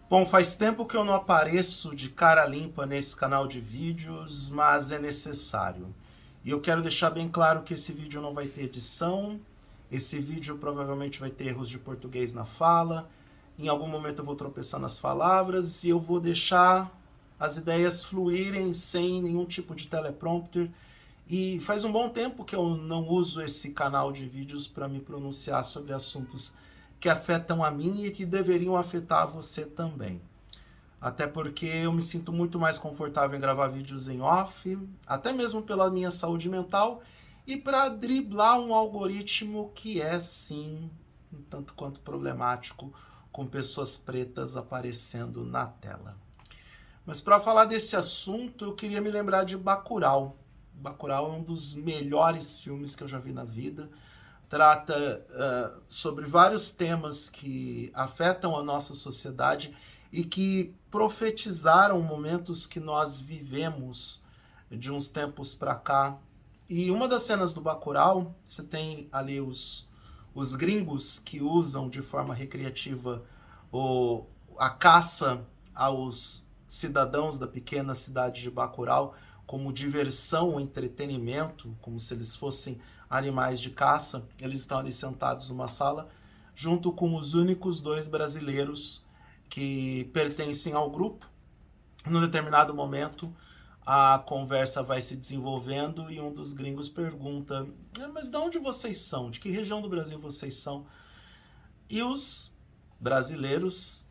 Bom, faz tempo que eu não apareço de cara limpa nesse canal de vídeos, mas é necessário. E eu quero deixar bem claro que esse vídeo não vai ter edição, esse vídeo provavelmente vai ter erros de português na fala, em algum momento eu vou tropeçar nas palavras e eu vou deixar as ideias fluírem sem nenhum tipo de teleprompter. E faz um bom tempo que eu não uso esse canal de vídeos para me pronunciar sobre assuntos que afetam a mim e que deveriam afetar você também. Até porque eu me sinto muito mais confortável em gravar vídeos em off, até mesmo pela minha saúde mental e para driblar um algoritmo que é sim um tanto quanto problemático, com pessoas pretas aparecendo na tela. Mas para falar desse assunto, eu queria me lembrar de Bacurau. Bacurau é um dos melhores filmes que eu já vi na vida. Trata sobre vários temas que afetam a nossa sociedade e que profetizaram momentos que nós vivemos de uns tempos para cá. E uma das cenas do Bacurau, você tem ali os gringos que usam de forma recreativa a caça aos cidadãos da pequena cidade de Bacurau como diversão ou entretenimento, como se eles fossem animais de caça. Eles estão ali sentados numa sala, junto com os únicos dois brasileiros que pertencem ao grupo. Num determinado momento, a conversa vai se desenvolvendo e um dos gringos pergunta: mas de onde vocês são? De que região do Brasil vocês são? E os brasileiros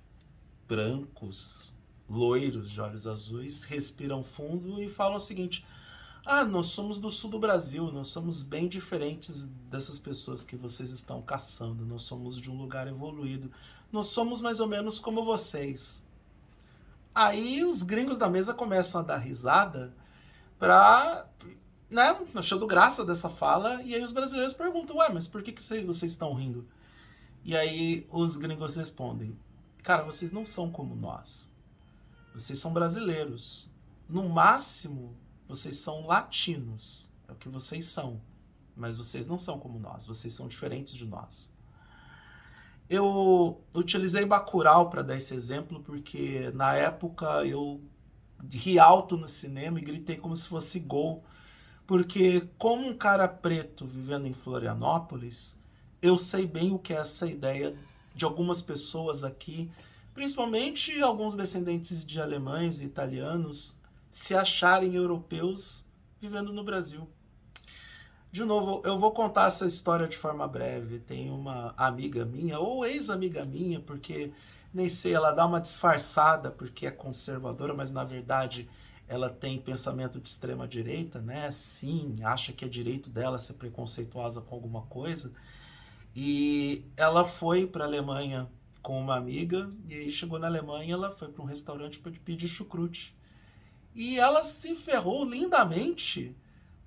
brancos, loiros, de olhos azuis, respiram fundo e falam o seguinte: nós somos do sul do Brasil, nós somos bem diferentes dessas pessoas que vocês estão caçando, nós somos de um lugar evoluído, nós somos mais ou menos como vocês. Aí os gringos da mesa começam a dar risada pra, né, achando graça dessa fala, e aí os brasileiros perguntam: ué, mas por que vocês estão rindo? E aí os gringos respondem: cara, vocês não são como nós. Vocês são brasileiros. No máximo, vocês são latinos. É o que vocês são. Mas vocês não são como nós. Vocês são diferentes de nós. Eu utilizei Bacurau para dar esse exemplo porque na época eu ri alto no cinema e gritei como se fosse gol. Porque como um cara preto vivendo em Florianópolis, eu sei bem o que é essa ideia de algumas pessoas aqui, principalmente alguns descendentes de alemães e italianos, se acharem europeus vivendo no Brasil. De novo, eu vou contar essa história de forma breve. Tem uma amiga minha, ou ex-amiga minha, porque nem sei, ela dá uma disfarçada porque é conservadora, mas na verdade ela tem pensamento de extrema direita, né? Sim, acha que é direito dela ser preconceituosa com alguma coisa. E ela foi para a Alemanha com uma amiga, e aí chegou na Alemanha, ela foi para um restaurante para pedir chucrute. E ela se ferrou lindamente,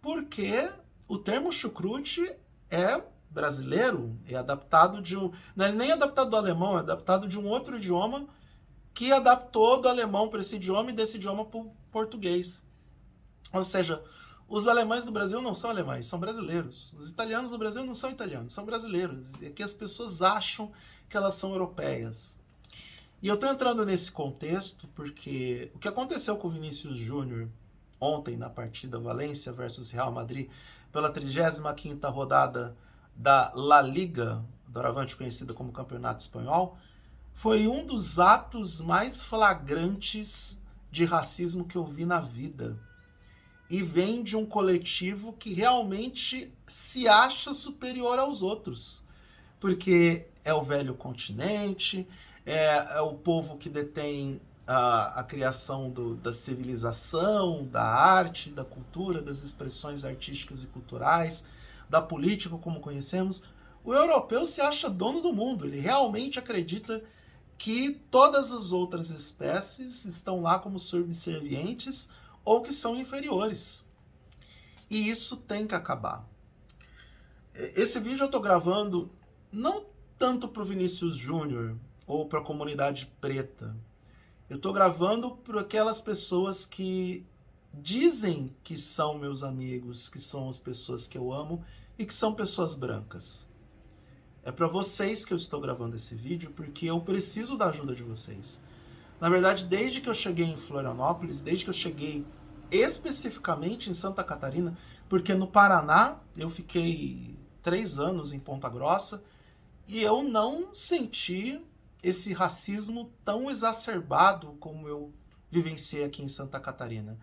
porque o termo chucrute é brasileiro, é adaptado de um. Não é nem adaptado do alemão, é adaptado de um outro idioma que adaptou do alemão para esse idioma e desse idioma para o português. Ou seja, os alemães do Brasil não são alemães, são brasileiros. Os italianos do Brasil não são italianos, são brasileiros. E aqui as pessoas acham que elas são europeias. E eu estou entrando nesse contexto porque o que aconteceu com o Vinícius Júnior ontem na partida Valência versus Real Madrid pela 35ª rodada da La Liga, doravante conhecida como Campeonato Espanhol, foi um dos atos mais flagrantes de racismo que eu vi na vida. E vem de um coletivo que realmente se acha superior aos outros. Porque é o velho continente, é o povo que detém a criação da civilização, da arte, da cultura, das expressões artísticas e culturais, da política como conhecemos. O europeu se acha dono do mundo, ele realmente acredita que todas as outras espécies estão lá como subservientes ou que são inferiores. E isso tem que acabar. Esse vídeo eu estou gravando não tanto para o Vinícius Júnior ou para a comunidade preta. Eu estou gravando para aquelas pessoas que dizem que são meus amigos, que são as pessoas que eu amo e que são pessoas brancas. É para vocês que eu estou gravando esse vídeo porque eu preciso da ajuda de vocês. Na verdade, desde que eu cheguei em Florianópolis, desde que eu cheguei especificamente em Santa Catarina, porque no Paraná eu fiquei 3 anos em Ponta Grossa e eu não senti esse racismo tão exacerbado como eu vivenciei aqui em Santa Catarina.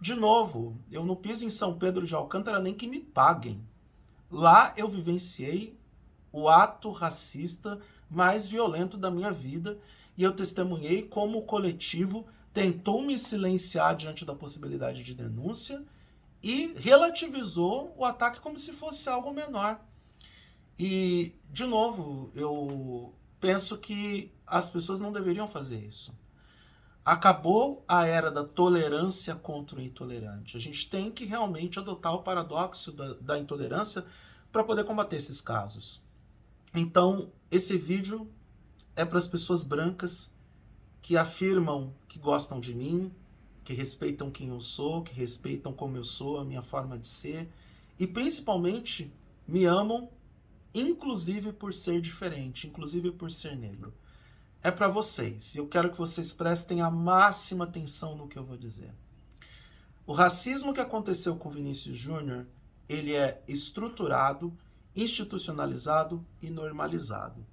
De novo, eu não piso em São Pedro de Alcântara nem que me paguem. Lá eu vivenciei o ato racista mais violento da minha vida e eu testemunhei como o coletivo tentou me silenciar diante da possibilidade de denúncia e relativizou o ataque como se fosse algo menor. E, de novo, eu penso que as pessoas não deveriam fazer isso. Acabou a era da tolerância contra o intolerante. A gente tem que realmente adotar o paradoxo da intolerância para poder combater esses casos. Então, esse vídeo é para as pessoas brancas que afirmam que gostam de mim, que respeitam quem eu sou, que respeitam como eu sou, a minha forma de ser, e principalmente me amam, inclusive por ser diferente, inclusive por ser negro. É para vocês, e eu quero que vocês prestem a máxima atenção no que eu vou dizer. O racismo que aconteceu com Vinícius Júnior, ele é estruturado, institucionalizado e normalizado.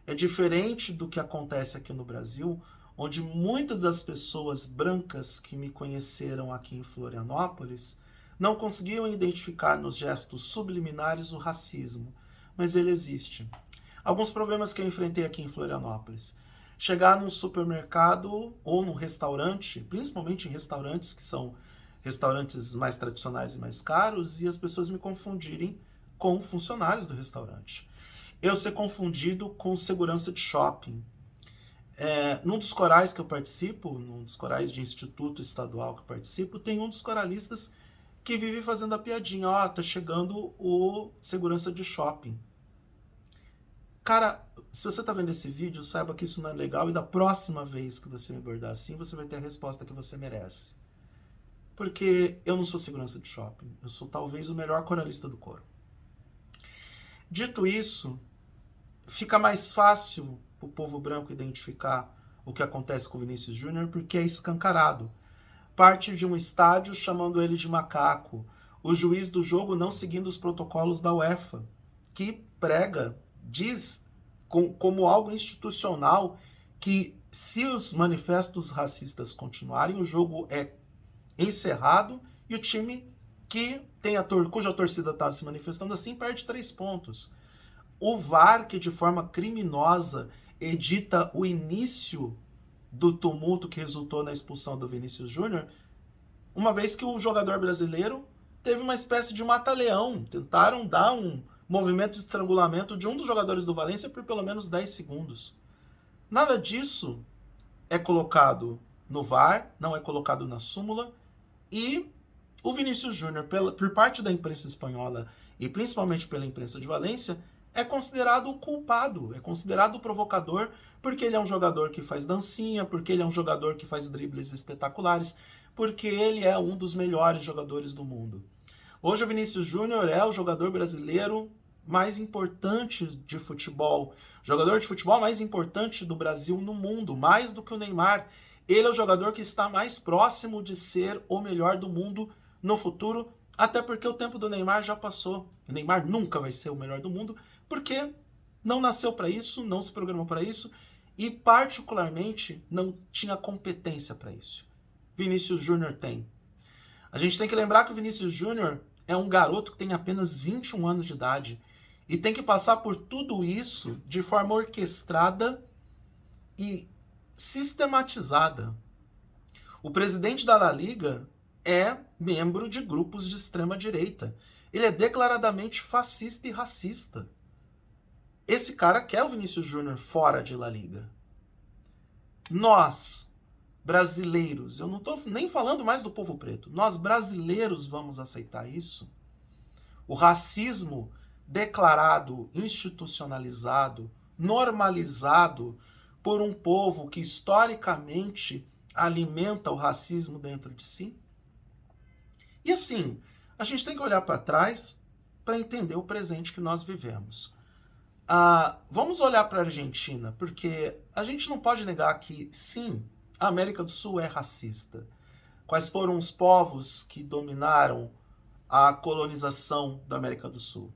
É diferente do que acontece aqui no Brasil, onde muitas das pessoas brancas que me conheceram aqui em Florianópolis não conseguiam identificar nos gestos subliminares o racismo, mas ele existe. Alguns problemas que eu enfrentei aqui em Florianópolis. Chegar num supermercado ou num restaurante, principalmente em restaurantes que são restaurantes mais tradicionais e mais caros, e as pessoas me confundirem com funcionários do restaurante. Eu ser confundido com segurança de shopping. Num dos corais que eu participo, num dos corais de instituto estadual que eu participo, tem um dos coralistas que vive fazendo a piadinha, ó, tá chegando o segurança de shopping. Cara, se você tá vendo esse vídeo, saiba que isso não é legal e da próxima vez que você me abordar assim, você vai ter a resposta que você merece. Porque eu não sou segurança de shopping, eu sou talvez o melhor coralista do coro. Dito isso, fica mais fácil para o povo branco identificar o que acontece com o Vinícius Júnior porque é escancarado. Parte de um estádio chamando ele de macaco, o juiz do jogo não seguindo os protocolos da UEFA, que prega, diz como algo institucional que se os manifestos racistas continuarem, o jogo é encerrado e o time que tem cuja torcida está se manifestando assim perde 3 pontos. O VAR, que de forma criminosa edita o início do tumulto que resultou na expulsão do Vinícius Júnior, uma vez que o jogador brasileiro teve uma espécie de mata-leão. Tentaram dar um movimento de estrangulamento de um dos jogadores do Valência por pelo menos 10 segundos. Nada disso é colocado no VAR, não é colocado na súmula, e o Vinícius Júnior, por parte da imprensa espanhola e principalmente pela imprensa de Valência, é considerado o culpado, é considerado o provocador, porque ele é um jogador que faz dancinha, porque ele é um jogador que faz dribles espetaculares, porque ele é um dos melhores jogadores do mundo. Hoje o Vinícius Júnior é o jogador brasileiro mais importante de futebol, jogador de futebol mais importante do Brasil no mundo, mais do que o Neymar. Ele é o jogador que está mais próximo de ser o melhor do mundo no futuro, até porque o tempo do Neymar já passou. O Neymar nunca vai ser o melhor do mundo, porque não nasceu para isso, não se programou para isso e, particularmente, não tinha competência para isso. Vinícius Júnior tem. A gente tem que lembrar que o Vinícius Júnior é um garoto que tem apenas 21 anos de idade e tem que passar por tudo isso de forma orquestrada e sistematizada. O presidente da La Liga é membro de grupos de extrema-direita. Ele é declaradamente fascista e racista. Esse cara quer o Vinícius Júnior fora de La Liga. Nós, brasileiros, eu não estou nem falando mais do povo preto, nós brasileiros vamos aceitar isso? O racismo declarado, institucionalizado, normalizado por um povo que historicamente alimenta o racismo dentro de si? E assim, a gente tem que olhar para trás para entender o presente que nós vivemos. Vamos olhar para a Argentina, porque a gente não pode negar que, sim, A América do Sul é racista. Quais foram os povos que dominaram a colonização da América do Sul?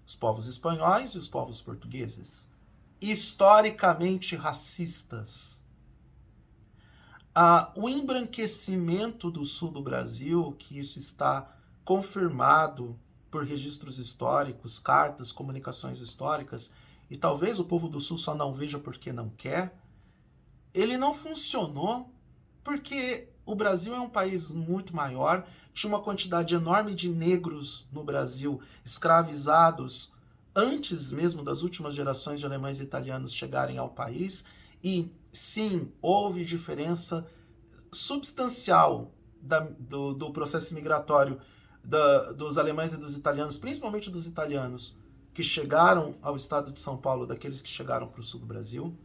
Os povos espanhóis e os povos portugueses. Historicamente racistas. O embranquecimento do sul do Brasil, que isso está confirmado por registros históricos, cartas, comunicações históricas, e talvez o povo do sul só não veja porque não quer, ele não funcionou porque o Brasil é um país muito maior, tinha uma quantidade enorme de negros no Brasil, escravizados antes mesmo das últimas gerações de alemães e italianos chegarem ao país, e sim, houve diferença substancial do processo migratório dos alemães e dos italianos, principalmente dos italianos, que chegaram ao estado de São Paulo, daqueles que chegaram para o sul do Brasil,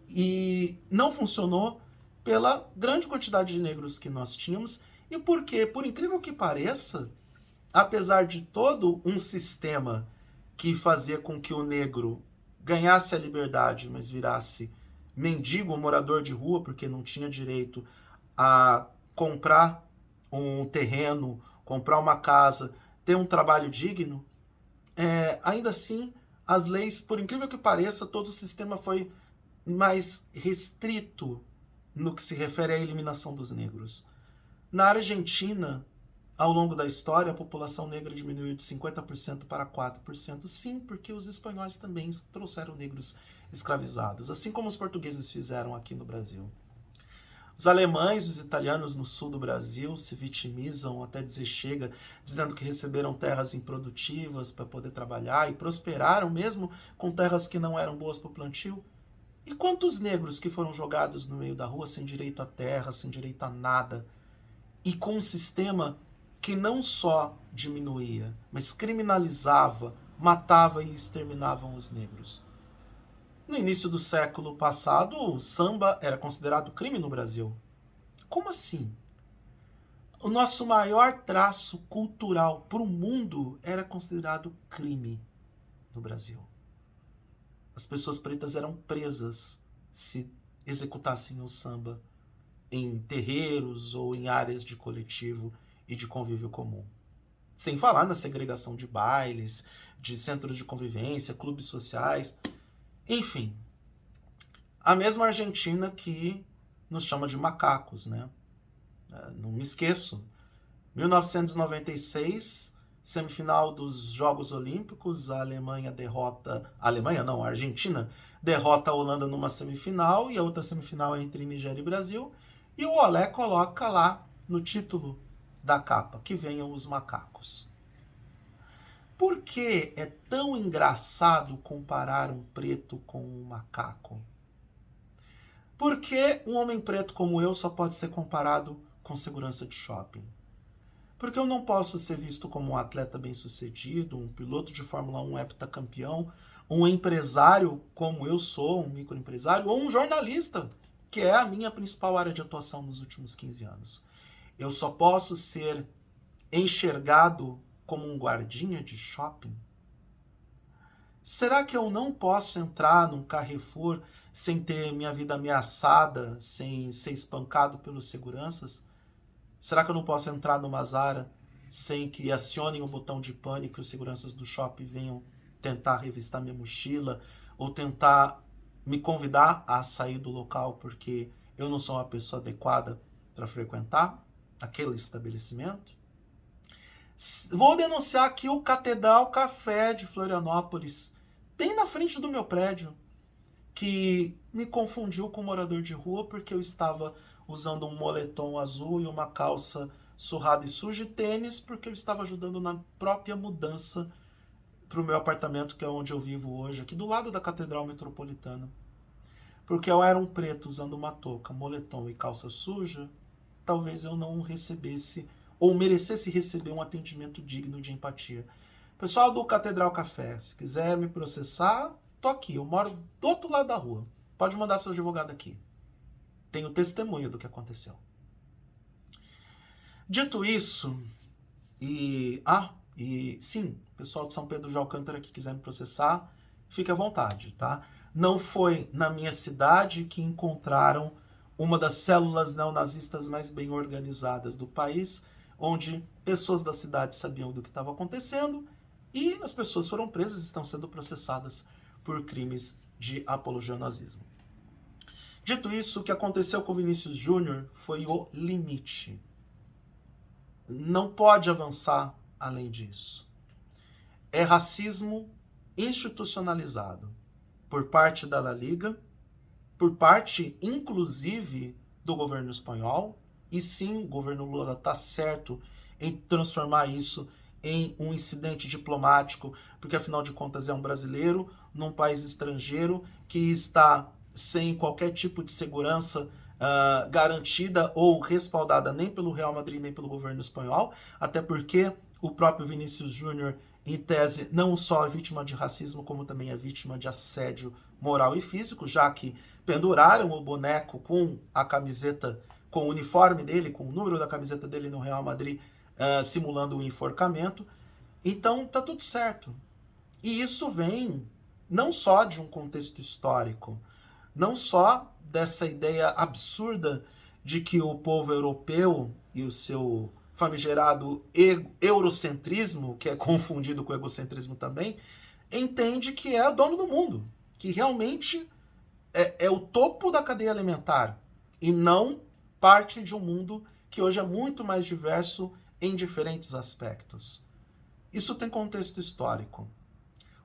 e não funcionou pela grande quantidade de negros que nós tínhamos, e porque, por incrível que pareça, apesar de todo um sistema que fazia com que o negro ganhasse a liberdade, mas virasse mendigo, morador de rua, porque não tinha direito a comprar um terreno, comprar uma casa, ter um trabalho digno, ainda assim, as leis, por incrível que pareça, todo o sistema foi mais restrito no que se refere à eliminação dos negros. Na Argentina, ao longo da história, a população negra diminuiu de 50% para 4%. Sim, porque os espanhóis também trouxeram negros escravizados, assim como os portugueses fizeram aqui no Brasil. Os alemães, os italianos no sul do Brasil se vitimizam até dizer chega, dizendo que receberam terras improdutivas para poder trabalhar e prosperaram mesmo com terras que não eram boas para o plantio. E quantos negros que foram jogados no meio da rua sem direito à terra, sem direito a nada, e com um sistema que não só diminuía, mas criminalizava, matava e exterminava os negros. No início do século passado, o samba era considerado crime no Brasil. Como assim? O nosso maior traço cultural para o mundo era considerado crime no Brasil. As pessoas pretas eram presas se executassem o samba em terreiros ou em áreas de coletivo e de convívio comum. Sem falar na segregação de bailes, de centros de convivência, clubes sociais. Enfim, a mesma Argentina que nos chama de macacos, né? Não me esqueço. 1996, semifinal dos Jogos Olímpicos, a Alemanha derrota... A Alemanha não, a Argentina derrota a Holanda numa semifinal, e a outra semifinal é entre Nigéria e Brasil, e o Olé coloca lá no título da capa, que venham os macacos. Por que é tão engraçado comparar um preto com um macaco? Por que um homem preto como eu só pode ser comparado com segurança de shopping? Porque eu não posso ser visto como um atleta bem-sucedido, um piloto de Fórmula 1 heptacampeão, um empresário como eu sou, um microempresário, ou um jornalista, que é a minha principal área de atuação nos últimos 15 anos. Eu só posso ser enxergado como um guardinha de shopping? Será que eu não posso entrar num Carrefour sem ter minha vida ameaçada, sem ser espancado pelos seguranças? Será que eu não posso entrar numa Zara sem que acionem o botão de pânico e os seguranças do shopping venham tentar revistar minha mochila ou tentar me convidar a sair do local porque eu não sou uma pessoa adequada para frequentar aquele estabelecimento? Vou denunciar aqui o Catedral Café de Florianópolis, bem na frente do meu prédio, que me confundiu com um morador de rua porque eu estava usando um moletom azul e uma calça surrada e suja e tênis, porque eu estava ajudando na própria mudança para o meu apartamento, que é onde eu vivo hoje, aqui do lado da Catedral Metropolitana. Porque eu era um preto usando uma touca, moletom e calça suja, talvez eu não recebesse ou merecesse receber um atendimento digno de empatia. Pessoal do Catedral Café, se quiser me processar, tô aqui, eu moro do outro lado da rua. Pode mandar seu advogado aqui. Tenho testemunho do que aconteceu. Dito isso, e sim, pessoal de São Pedro de Alcântara que quiser me processar, fique à vontade, tá? Não foi na minha cidade que encontraram uma das células neonazistas mais bem organizadas do país, onde pessoas da cidade sabiam do que estava acontecendo e as pessoas foram presas e estão sendo processadas por crimes de apologia ao nazismo. Dito isso, o que aconteceu com Vinícius Júnior foi o limite. Não pode avançar além disso. É racismo institucionalizado por parte da La Liga, por parte, inclusive, do governo espanhol, e sim, o governo Lula está certo em transformar isso em um incidente diplomático, porque afinal de contas é um brasileiro num país estrangeiro que está sem qualquer tipo de segurança garantida ou respaldada nem pelo Real Madrid nem pelo governo espanhol, até porque o próprio Vinícius Júnior, em tese, não só é vítima de racismo, como também é vítima de assédio moral e físico, já que penduraram o boneco com a camiseta, com o uniforme dele, com o número da camiseta dele no Real Madrid, simulando um enforcamento. Então, tá tudo certo. E isso vem não só de um contexto histórico, não só dessa ideia absurda de que o povo europeu e o seu famigerado eurocentrismo, que é confundido com egocentrismo também, entende que é dono do mundo, que realmente é o topo da cadeia alimentar e não parte de um mundo que hoje é muito mais diverso em diferentes aspectos. Isso tem contexto histórico.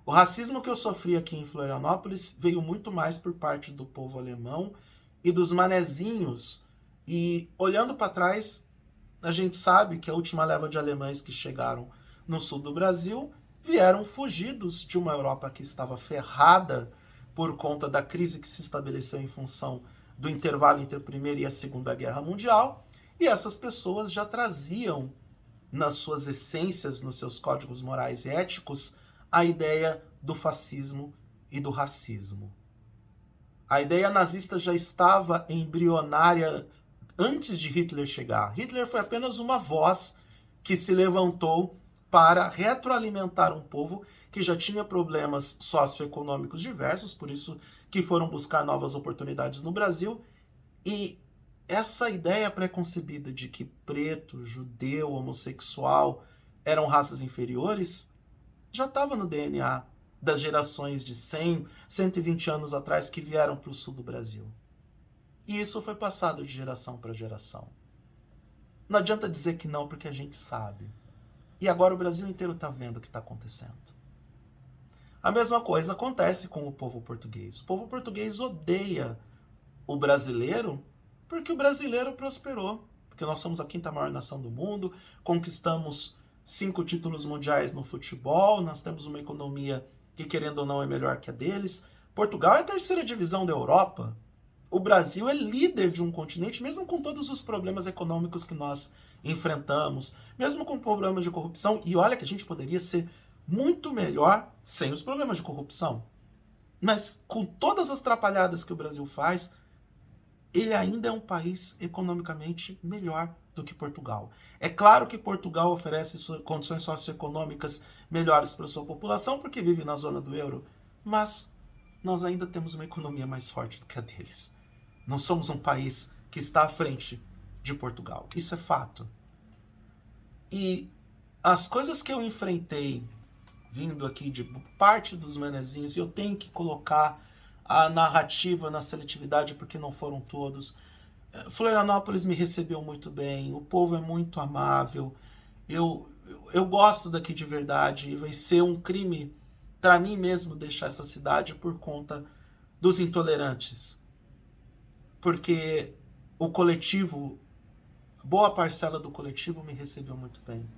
O racismo que eu sofri aqui em Florianópolis veio muito mais por parte do povo alemão e dos manezinhos. E olhando para trás, a gente sabe que a última leva de alemães que chegaram no sul do Brasil vieram fugidos de uma Europa que estava ferrada por conta da crise que se estabeleceu em função do intervalo entre a Primeira e a Segunda Guerra Mundial. E essas pessoas já traziam nas suas essências, nos seus códigos morais e éticos, a ideia do fascismo e do racismo. A ideia nazista já estava embrionária antes de Hitler chegar. Hitler foi apenas uma voz que se levantou para retroalimentar um povo que já tinha problemas socioeconômicos diversos, por isso que foram buscar novas oportunidades no Brasil. E essa ideia preconcebida de que preto, judeu, homossexual eram raças inferiores já estava no DNA das gerações de 100, 120 anos atrás que vieram para o sul do Brasil. E isso foi passado de geração para geração. Não adianta dizer que não, porque a gente sabe. E agora o Brasil inteiro está vendo o que está acontecendo. A mesma coisa acontece com o povo português. O povo português odeia o brasileiro porque o brasileiro prosperou. Porque nós somos a quinta maior nação do mundo, conquistamos 5 títulos mundiais no futebol, nós temos uma economia que, querendo ou não, é melhor que a deles. Portugal é a terceira divisão da Europa. O Brasil é líder de um continente, mesmo com todos os problemas econômicos que nós enfrentamos, mesmo com problemas de corrupção. E olha que a gente poderia ser muito melhor sem os problemas de corrupção. Mas com todas as atrapalhadas que o Brasil faz, ele ainda é um país economicamente melhor do que Portugal. É claro que Portugal oferece condições socioeconômicas melhores para a sua população, porque vive na zona do euro, mas nós ainda temos uma economia mais forte do que a deles. Não somos um país que está à frente de Portugal. Isso é fato. E as coisas que eu enfrentei vindo aqui de parte dos manezinhos, e eu tenho que colocar a narrativa na seletividade porque não foram todos. Florianópolis me recebeu muito bem, o povo é muito amável, eu gosto daqui de verdade, e vai ser um crime para mim mesmo deixar essa cidade por conta dos intolerantes. Porque o coletivo, boa parcela do coletivo me recebeu muito bem.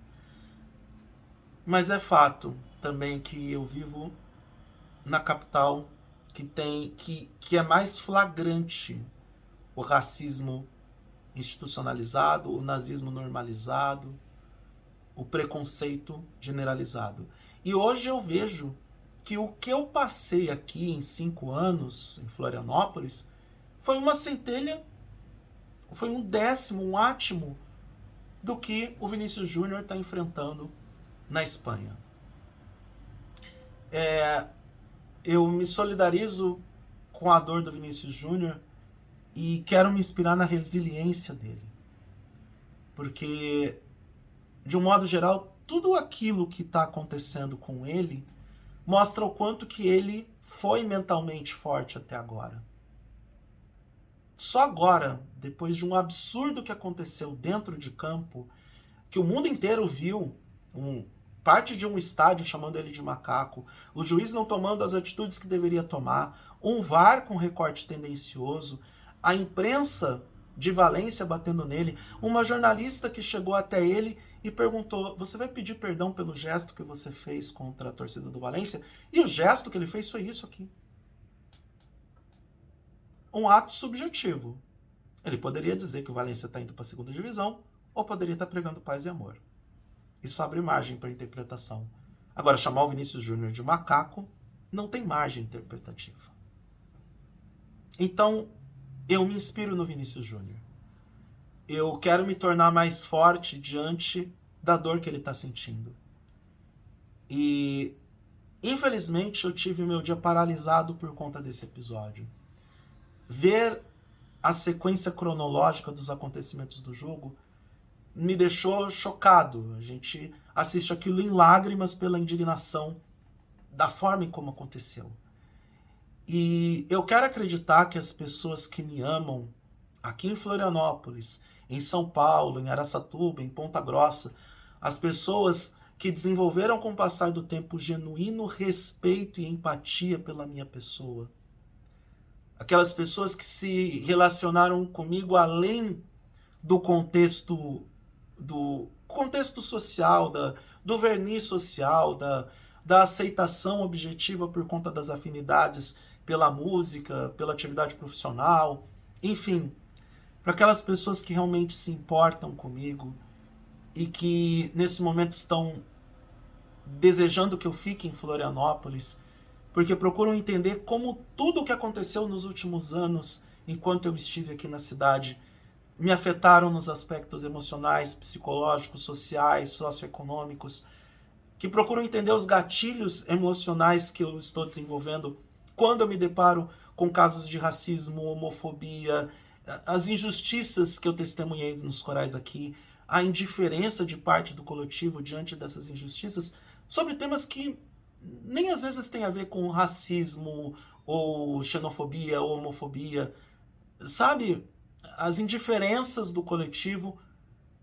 Mas é fato também que eu vivo na capital que é mais flagrante o racismo institucionalizado, o nazismo normalizado, o preconceito generalizado. E hoje eu vejo que o que eu passei aqui em 5 anos em Florianópolis foi uma centelha, foi um décimo, um átimo do que o Vinícius Júnior está enfrentando na Espanha. Eu me solidarizo com a dor do Vinícius Júnior e quero me inspirar na resiliência dele. Porque, de um modo geral, tudo aquilo que está acontecendo com ele mostra o quanto que ele foi mentalmente forte até agora. Só agora, depois de um absurdo que aconteceu dentro de campo, que o mundo inteiro viu, parte de um estádio chamando ele de macaco, o juiz não tomando as atitudes que deveria tomar, um VAR com recorte tendencioso, a imprensa de Valência batendo nele, uma jornalista que chegou até ele e perguntou: você vai pedir perdão pelo gesto que você fez contra a torcida do Valência? E o gesto que ele fez foi isso aqui. Um ato subjetivo. Ele poderia dizer que o Valência está indo para a segunda divisão, ou poderia estar pregando paz e amor. Isso abre margem para interpretação. Agora, chamar o Vinícius Júnior de macaco não tem margem interpretativa. Então, eu me inspiro no Vinícius Júnior. Eu quero me tornar mais forte diante da dor que ele está sentindo. E, infelizmente, eu tive meu dia paralisado por conta desse episódio. Ver a sequência cronológica dos acontecimentos do jogo me deixou chocado. A gente assiste aquilo em lágrimas pela indignação da forma em como aconteceu. E eu quero acreditar que as pessoas que me amam aqui em Florianópolis, em São Paulo, em Araçatuba, em Ponta Grossa, as pessoas que desenvolveram com o passar do tempo genuíno respeito e empatia pela minha pessoa, aquelas pessoas que se relacionaram comigo além do contexto social, do verniz social, da aceitação objetiva por conta das afinidades pela música, pela atividade profissional, enfim, para aquelas pessoas que realmente se importam comigo e que nesse momento estão desejando que eu fique em Florianópolis, porque procuram entender como tudo o que aconteceu nos últimos anos, enquanto eu estive aqui na cidade, me afetaram nos aspectos emocionais, psicológicos, sociais, socioeconômicos, que procuram entender os gatilhos emocionais que eu estou desenvolvendo quando eu me deparo com casos de racismo, homofobia, as injustiças que eu testemunhei nos corais aqui, a indiferença de parte do coletivo diante dessas injustiças, sobre temas que nem às vezes tem a ver com racismo, ou xenofobia, ou homofobia. Sabe, as indiferenças do coletivo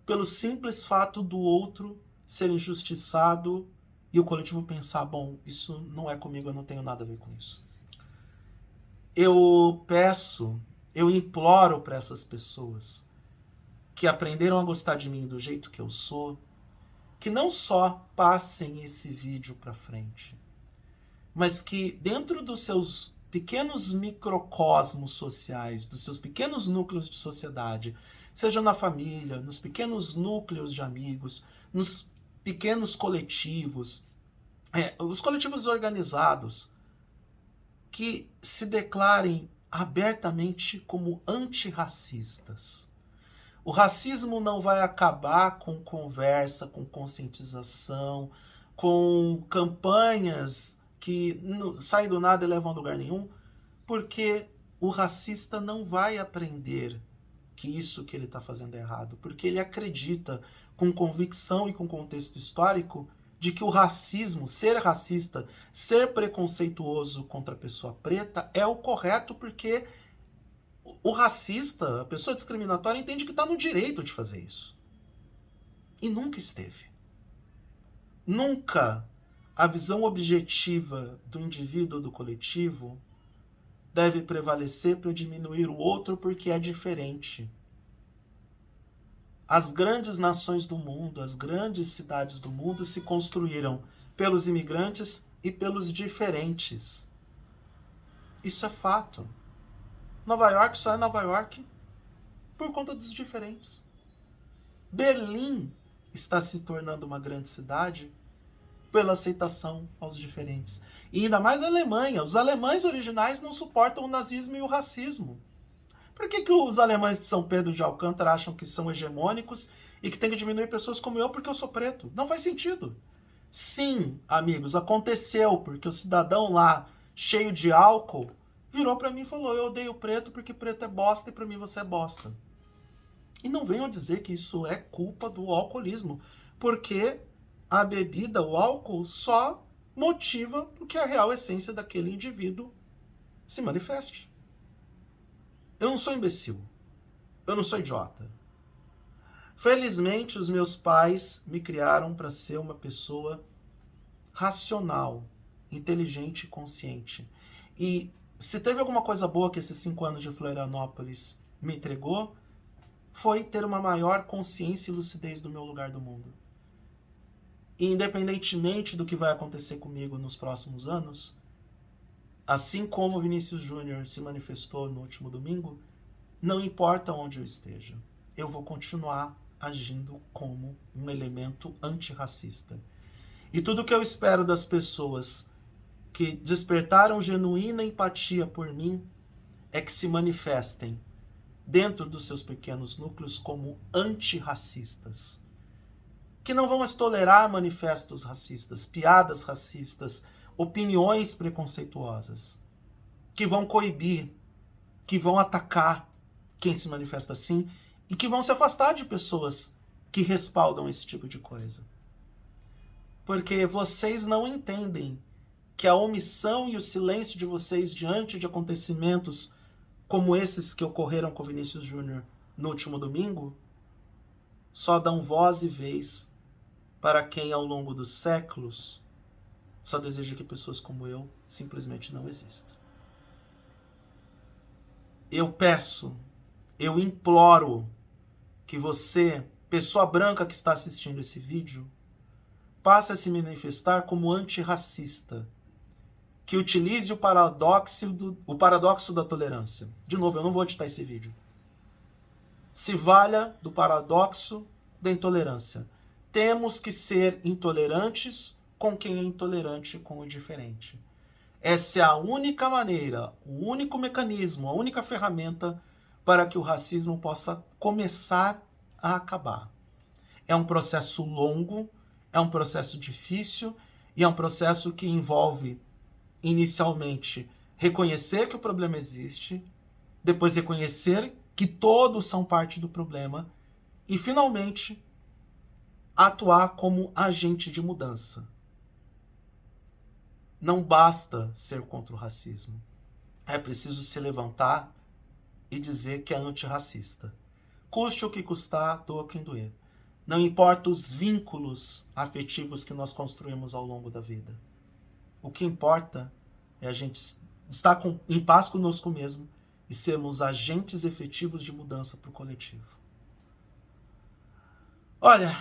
pelo simples fato do outro ser injustiçado e o coletivo pensar: bom, isso não é comigo, eu não tenho nada a ver com isso. Eu imploro para essas pessoas que aprenderam a gostar de mim do jeito que eu sou, que não só passem esse vídeo para frente, mas que dentro dos seus pequenos microcosmos sociais, dos seus pequenos núcleos de sociedade, seja na família, nos pequenos núcleos de amigos, nos pequenos coletivos, os coletivos organizados, que se declarem abertamente como antirracistas. O racismo não vai acabar com conversa, com conscientização, com campanhas que saem do nada e levam a lugar nenhum, porque o racista não vai aprender que isso que ele está fazendo é errado, porque ele acredita com convicção e com contexto histórico de que o racismo, ser racista, ser preconceituoso contra a pessoa preta é o correto, porque o racista, a pessoa discriminatória, entende que está no direito de fazer isso. E nunca esteve. Nunca a visão objetiva do indivíduo ou do coletivo deve prevalecer para diminuir o outro porque é diferente. As grandes nações do mundo, as grandes cidades do mundo se construíram pelos imigrantes e pelos diferentes. Isso é fato. Nova York só é Nova York por conta dos diferentes. Berlim está se tornando uma grande cidade pela aceitação aos diferentes. E ainda mais a Alemanha. Os alemães originais não suportam o nazismo e o racismo. Por que os alemães de São Pedro de Alcântara acham que são hegemônicos e que tem que diminuir pessoas como eu porque eu sou preto? Não faz sentido. Sim, amigos, aconteceu, porque o cidadão lá, cheio de álcool, virou para mim e falou: eu odeio preto porque preto é bosta e para mim você é bosta. E não venham dizer que isso é culpa do alcoolismo, porque a bebida, o álcool, só motiva que a real essência daquele indivíduo se manifeste. Eu não sou imbecil. Eu não sou idiota. Felizmente, os meus pais me criaram para ser uma pessoa racional, inteligente e consciente. E se teve alguma coisa boa que esses 5 anos de Florianópolis me entregou, foi ter uma maior consciência e lucidez do meu lugar do mundo. E independentemente do que vai acontecer comigo nos próximos anos, assim como Vinícius Júnior se manifestou no último domingo, não importa onde eu esteja, eu vou continuar agindo como um elemento antirracista. E tudo que eu espero das pessoas que despertaram genuína empatia por mim é que se manifestem dentro dos seus pequenos núcleos como antirracistas. Que não vão mais tolerar manifestos racistas, piadas racistas, opiniões preconceituosas. Que vão coibir, que vão atacar quem se manifesta assim e que vão se afastar de pessoas que respaldam esse tipo de coisa. Porque vocês não entendem que a omissão e o silêncio de vocês diante de acontecimentos como esses que ocorreram com Vinícius Júnior no último domingo só dão voz e vez para quem ao longo dos séculos só deseja que pessoas como eu simplesmente não existam. Eu peço, eu imploro que você, pessoa branca que está assistindo esse vídeo, passe a se manifestar como antirracista, que utilize o paradoxo da tolerância. De novo, eu não vou editar esse vídeo. Se valha do paradoxo da intolerância. Temos que ser intolerantes com quem é intolerante com o diferente. Essa é a única maneira, o único mecanismo, a única ferramenta para que o racismo possa começar a acabar. É um processo longo, é um processo difícil e é um processo que envolve, inicialmente, reconhecer que o problema existe, depois reconhecer que todos são parte do problema e, finalmente, atuar como agente de mudança. Não basta ser contra o racismo. É preciso se levantar e dizer que é antirracista. Custe o que custar, doa quem doer. Não importa os vínculos afetivos que nós construímos ao longo da vida. O que importa é a gente estar em paz conosco mesmo e sermos agentes efetivos de mudança para o coletivo. Olha,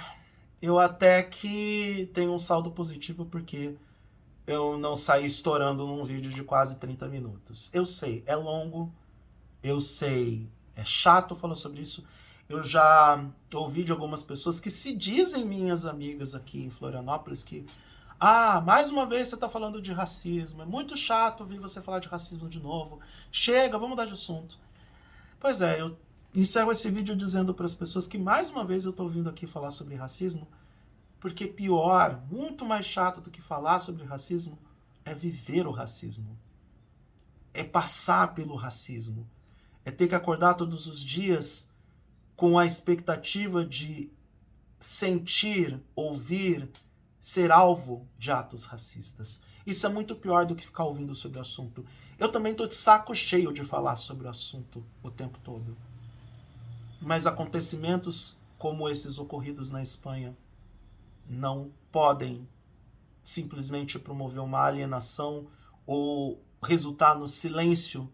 eu até que tenho um saldo positivo porque eu não saí estourando num vídeo de quase 30 minutos. Eu sei, é longo, eu sei, é chato falar sobre isso. Eu já ouvi de algumas pessoas que se dizem minhas amigas aqui em Florianópolis que mais uma vez você está falando de racismo, é muito chato ouvir você falar de racismo de novo. Chega, vamos mudar de assunto. Pois é, eu encerro esse vídeo dizendo para as pessoas que mais uma vez eu estou vindo aqui falar sobre racismo, porque pior, muito mais chato do que falar sobre racismo, é viver o racismo. É passar pelo racismo. É ter que acordar todos os dias com a expectativa de sentir, ouvir, ser alvo de atos racistas. Isso é muito pior do que ficar ouvindo sobre o assunto. Eu também estou de saco cheio de falar sobre o assunto o tempo todo. Mas acontecimentos como esses ocorridos na Espanha não podem simplesmente promover uma alienação ou resultar no silêncio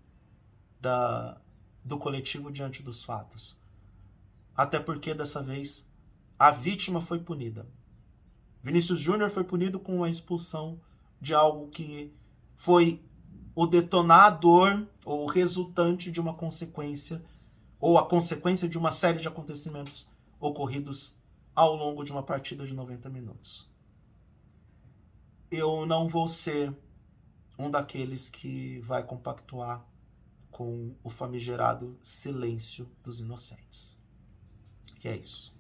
do coletivo diante dos fatos. Até porque, dessa vez, a vítima foi punida. Vinícius Júnior foi punido com a expulsão de algo que foi o detonador ou o resultante de uma consequência, ou a consequência de uma série de acontecimentos ocorridos ao longo de uma partida de 90 minutos. Eu não vou ser um daqueles que vai compactuar com o famigerado silêncio dos inocentes. E é isso.